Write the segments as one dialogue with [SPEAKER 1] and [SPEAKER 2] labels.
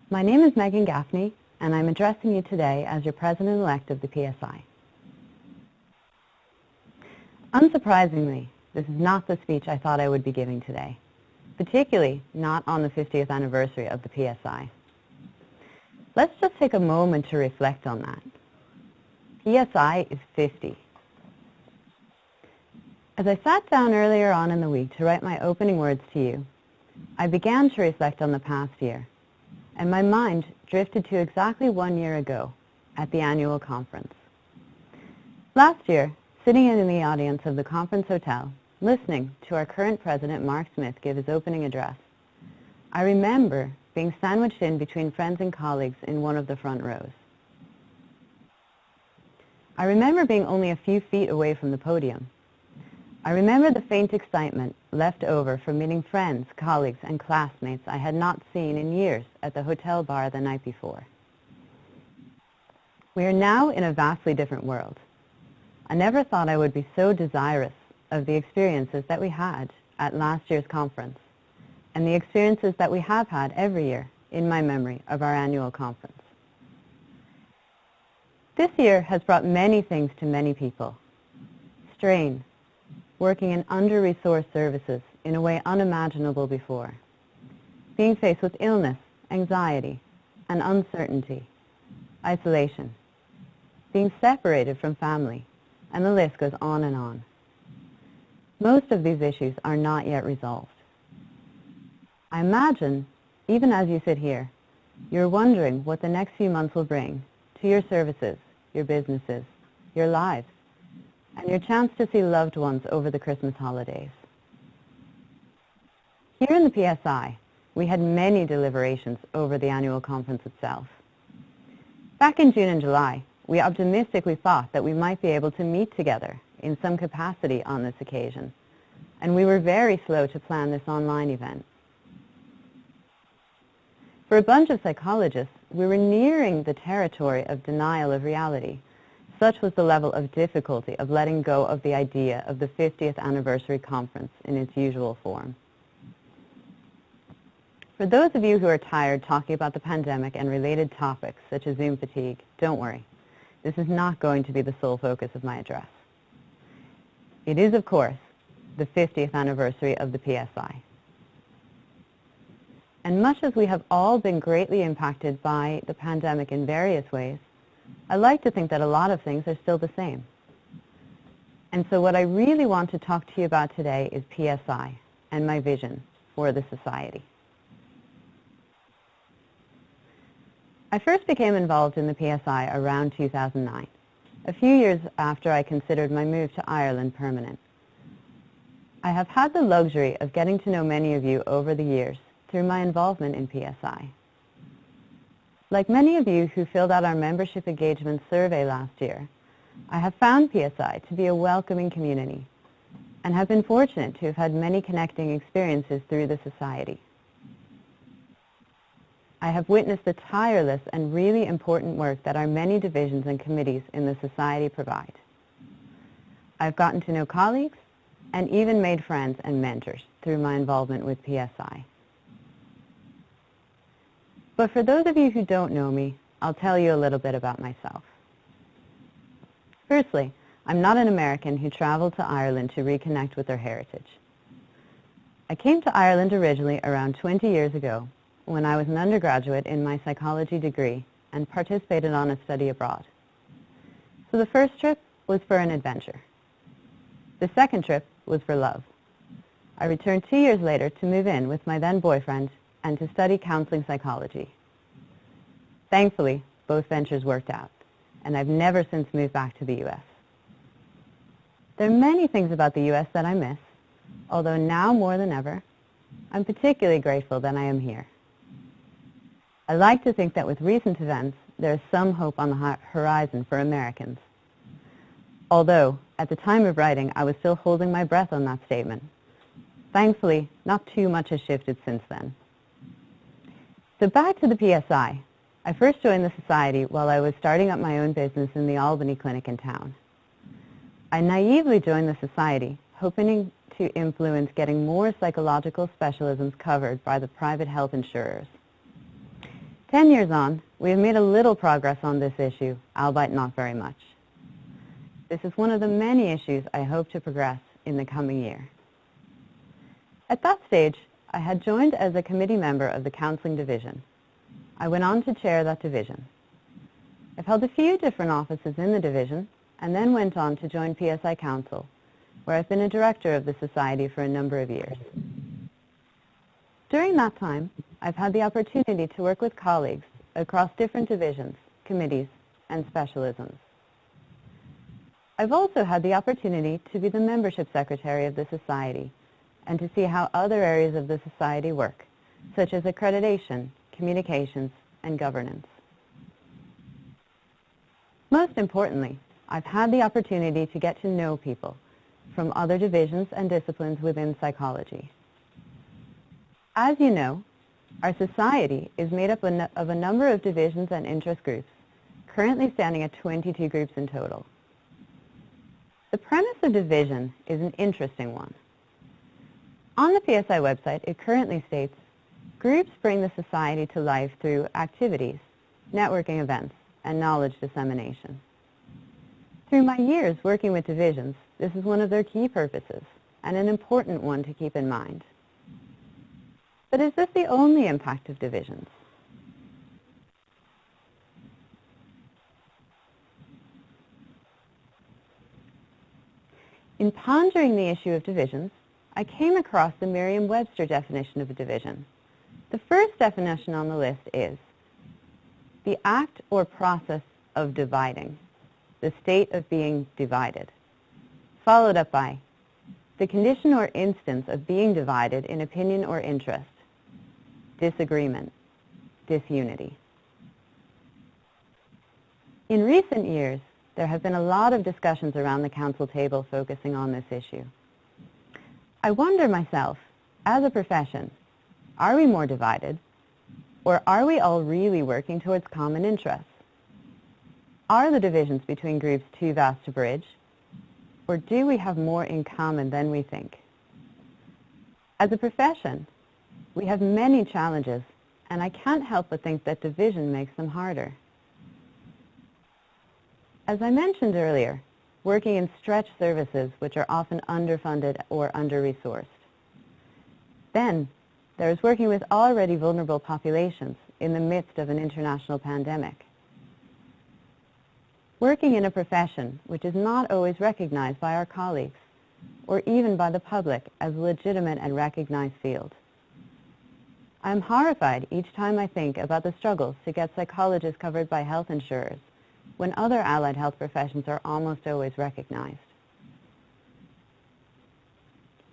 [SPEAKER 1] My name is Megan Gaffney, and I'm addressing you today as your President-elect of the PSI. Unsurprisingly, this is not the speech I thought I would be giving today, particularly not on the 50th anniversary of the PSI. Let's just take a moment to reflect on that. PSI is 50. As I sat down earlier on in the week to write my opening words to you, I began to reflect on the past year, and my mind drifted to exactly 1 year ago at the annual conference. Last year, sitting in the audience of the conference hotel, listening to our current president, Mark Smith, give his opening address, I remember being sandwiched in between friends and colleagues in one of the front rows. I remember being only a few feet away from the podium. I remember the faint excitement left over from meeting friends, colleagues, and classmates I had not seen in years at the hotel bar the night before. We are now in a vastly different world. I never thought I would be so desirous of the experiences that we had at last year's conference and the experiences that we have had every year in my memory of our annual conference. This year has brought many things to many people. Strain, working in under-resourced services in a way unimaginable before, being faced with illness, anxiety, and uncertainty, isolation, being separated from family, and the list goes on and on. Most of these issues are not yet resolved. I imagine, even as you sit here, you're wondering what the next few months will bring to your services, your businesses, your lives, and your chance to see loved ones over the Christmas holidays. Here in the PSI, we had many deliberations over the annual conference itself. Back in June and July, we optimistically thought that we might be able to meet together in some capacity on this occasion, and we were very slow to plan this online event. For a bunch of psychologists, we were nearing the territory of denial of reality. Such was the level of difficulty of letting go of the idea of the 50th anniversary conference in its usual form. For those of you who are tired talking about the pandemic and related topics, such as Zoom fatigue, don't worry. This is not going to be the sole focus of my address. It is, of course, the 50th anniversary of the PSI. And much as we have all been greatly impacted by the pandemic in various ways, I like to think that a lot of things are still the same. And so what I really want to talk to you about today is PSI and my vision for the society. I first became involved in the PSI around 2009, a few years after I considered my move to Ireland permanent. I have had the luxury of getting to know many of you over the years through my involvement in PSI. Like many of you who filled out our membership engagement survey last year, I have found PSI to be a welcoming community and have been fortunate to have had many connecting experiences through the society. I have witnessed the tireless and really important work that our many divisions and committees in the society provide. I've gotten to know colleagues and even made friends and mentors through my involvement with PSI. But for those of you who don't know me, I'll tell you a little bit about myself. Firstly, I'm not an American who traveled to Ireland to reconnect with their heritage. I came to Ireland originally around 20 years ago when I was an undergraduate in my psychology degree and participated on a study abroad. So the first trip was for an adventure. The second trip was for love. I returned 2 years later to move in with my then boyfriend and to study counseling psychology. Thankfully, both ventures worked out, and I've never since moved back to the U.S. There are many things about the U.S. that I miss, although now more than ever, I'm particularly grateful that I am here. I like to think that with recent events, there is some hope on the horizon for Americans. Although, at the time of writing, I was still holding my breath on that statement. Thankfully, not too much has shifted since then. So back to the PSI. I first joined the society while I was starting up my own business in the Albany clinic in town. I naively joined the society, hoping to influence getting more psychological specialisms covered by the private health insurers. 10 years on, we have made a little progress on this issue, albeit not very much. This is one of the many issues I hope to progress in the coming year. At that stage, I had joined as a committee member of the Counselling Division. I went on to chair that division. I've held a few different offices in the division and then went on to join PSI Council, where I've been a director of the Society for a number of years. During that time, I've had the opportunity to work with colleagues across different divisions, committees, and specialisms. I've also had the opportunity to be the membership secretary of the Society and to see how other areas of the Society work, such as accreditation, communications, and governance. Most importantly, I've had the opportunity to get to know people from other divisions and disciplines within psychology. As you know, our Society is made up of a number of divisions and interest groups, currently standing at 22 groups in total. The premise of division is an interesting one. On the PSI website, it currently states, groups bring the Society to life through activities, networking events, and knowledge dissemination. Through my years working with divisions, this is one of their key purposes, and an important one to keep in mind. But is this the only impact of divisions? In pondering the issue of divisions, I came across the Merriam-Webster definition of a division. The first definition on the list is the act or process of dividing, the state of being divided, followed up by the condition or instance of being divided in opinion or interest, disagreement, disunity. In recent years, there have been a lot of discussions around the council table focusing on this issue. I wonder myself, as a profession, are we more divided, or are we all really working towards common interests? Are the divisions between groups too vast to bridge, or do we have more in common than we think? As a profession, we have many challenges, and I can't help but think that division makes them harder. As I mentioned earlier, working in stretch services which are often underfunded or under-resourced. Then, there is working with already vulnerable populations in the midst of an international pandemic. Working in a profession which is not always recognized by our colleagues, or even by the public as a legitimate and recognized field. I am horrified each time I think about the struggles to get psychologists covered by health insurers when other allied health professions are almost always recognized.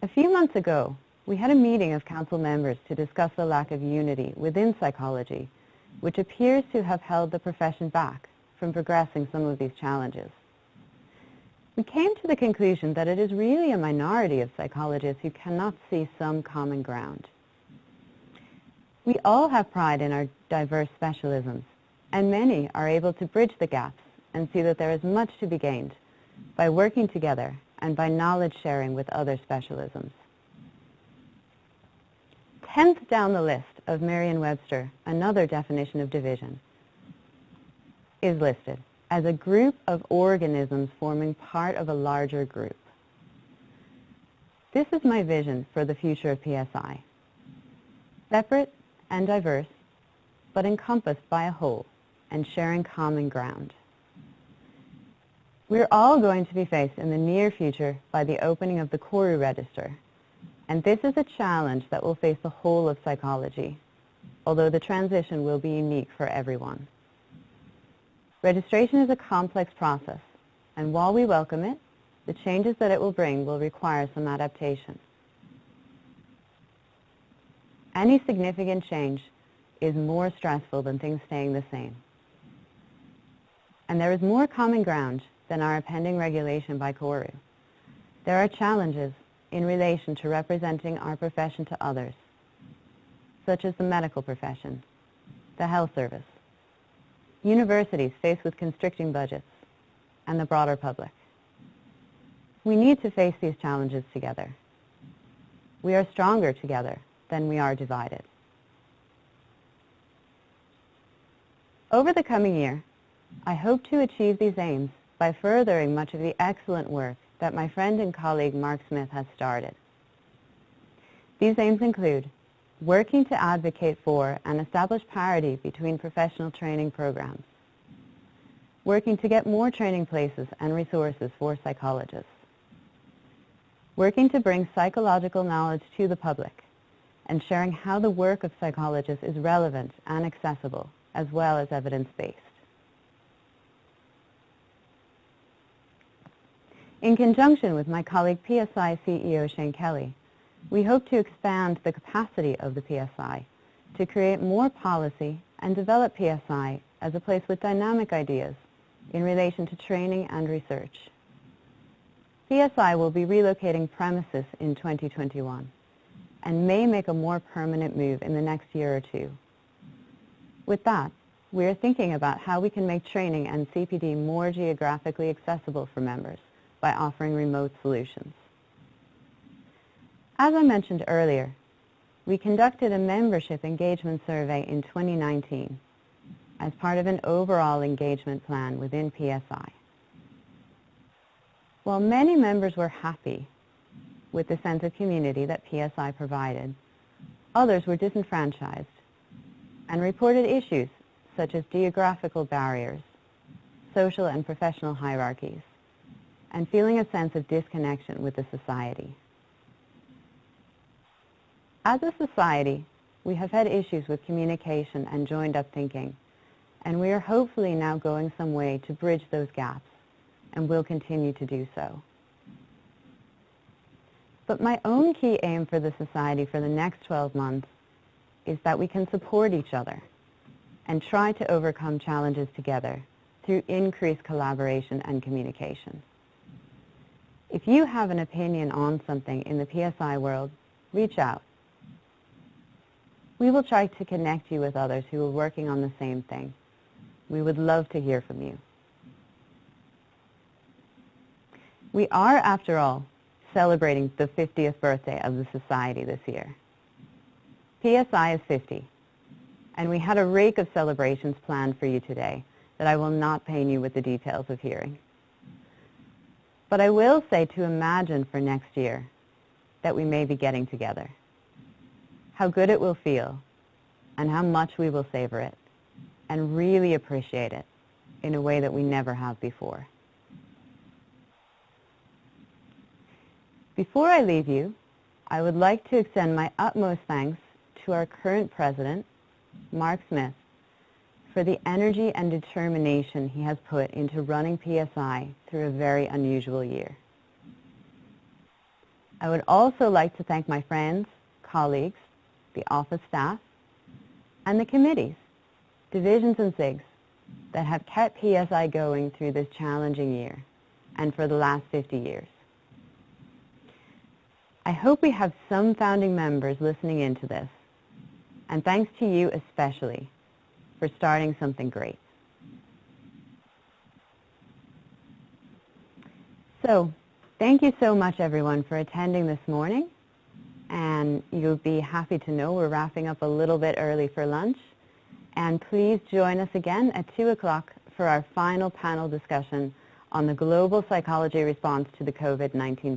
[SPEAKER 1] A few months ago, we had a meeting of council members to discuss the lack of unity within psychology, which appears to have held the profession back from progressing some of these challenges. We came to the conclusion that it is really a minority of psychologists who cannot see some common ground. We all have pride in our diverse specialisms, and many are able to bridge the gaps and see that there is much to be gained by working together and by knowledge sharing with other specialisms. 10th down the list of Merriam-Webster, another definition of division, is listed as a group of organisms forming part of a larger group. This is my vision for the future of PSI. Separate and diverse, but encompassed by a whole and sharing common ground. We're all going to be faced in the near future by the opening of the Koru Register, and this is a challenge that will face the whole of psychology, although the transition will be unique for everyone. Registration is a complex process, and while we welcome it, the changes that it will bring will require some adaptation. Any significant change is more stressful than things staying the same. And there is more common ground than our pending regulation by Koru. There are challenges in relation to representing our profession to others, such as the medical profession, the health service, universities faced with constricting budgets, and the broader public. We need to face these challenges together. We are stronger together than we are divided. Over the coming year, I hope to achieve these aims by furthering much of the excellent work that my friend and colleague Mark Smith has started. These aims include working to advocate for and establish parity between professional training programs, working to get more training places and resources for psychologists, working to bring psychological knowledge to the public, and sharing how the work of psychologists is relevant and accessible, as well as evidence-based. In conjunction with my colleague PSI CEO Shane Kelly, we hope to expand the capacity of the PSI to create more policy and develop PSI as a place with dynamic ideas in relation to training and research. PSI will be relocating premises in 2021 and may make a more permanent move in the next year or two. With that, we are thinking about how we can make training and CPD more geographically accessible for members by offering remote solutions. As I mentioned earlier, we conducted a membership engagement survey in 2019 as part of an overall engagement plan within PSI. While many members were happy with the sense of community that PSI provided, others were disenfranchised and reported issues such as geographical barriers, social and professional hierarchies, and feeling a sense of disconnection with the society. As a society, we have had issues with communication and joined-up thinking, and we are hopefully now going some way to bridge those gaps, and will continue to do so. But my own key aim for the Society for the next 12 months is that we can support each other and try to overcome challenges together through increased collaboration and communication. If you have an opinion on something in the PSI world, reach out. We will try to connect you with others who are working on the same thing. We would love to hear from you. We are, after all, celebrating the 50th birthday of the Society this year. PSI is 50, and we had a rake of celebrations planned for you today that I will not pain you with the details of hearing. But I will say to imagine for next year that we may be getting together. How good it will feel, and how much we will savor it, and really appreciate it in a way that we never have before. Before I leave you, I would like to extend my utmost thanks to our current president, Mark Smith, for the energy and determination he has put into running PSI through a very unusual year. I would also like to thank my friends, colleagues, the office staff, and the committees, divisions and SIGs that have kept PSI going through this challenging year and for the last 50 years. I hope we have some founding members listening into this, and thanks to you especially for starting something great. So, thank you so much everyone for attending this morning, and you'll be happy to know we're wrapping up a little bit early for lunch. And please join us again at 2 o'clock for our final panel discussion on the global psychology response to the COVID-19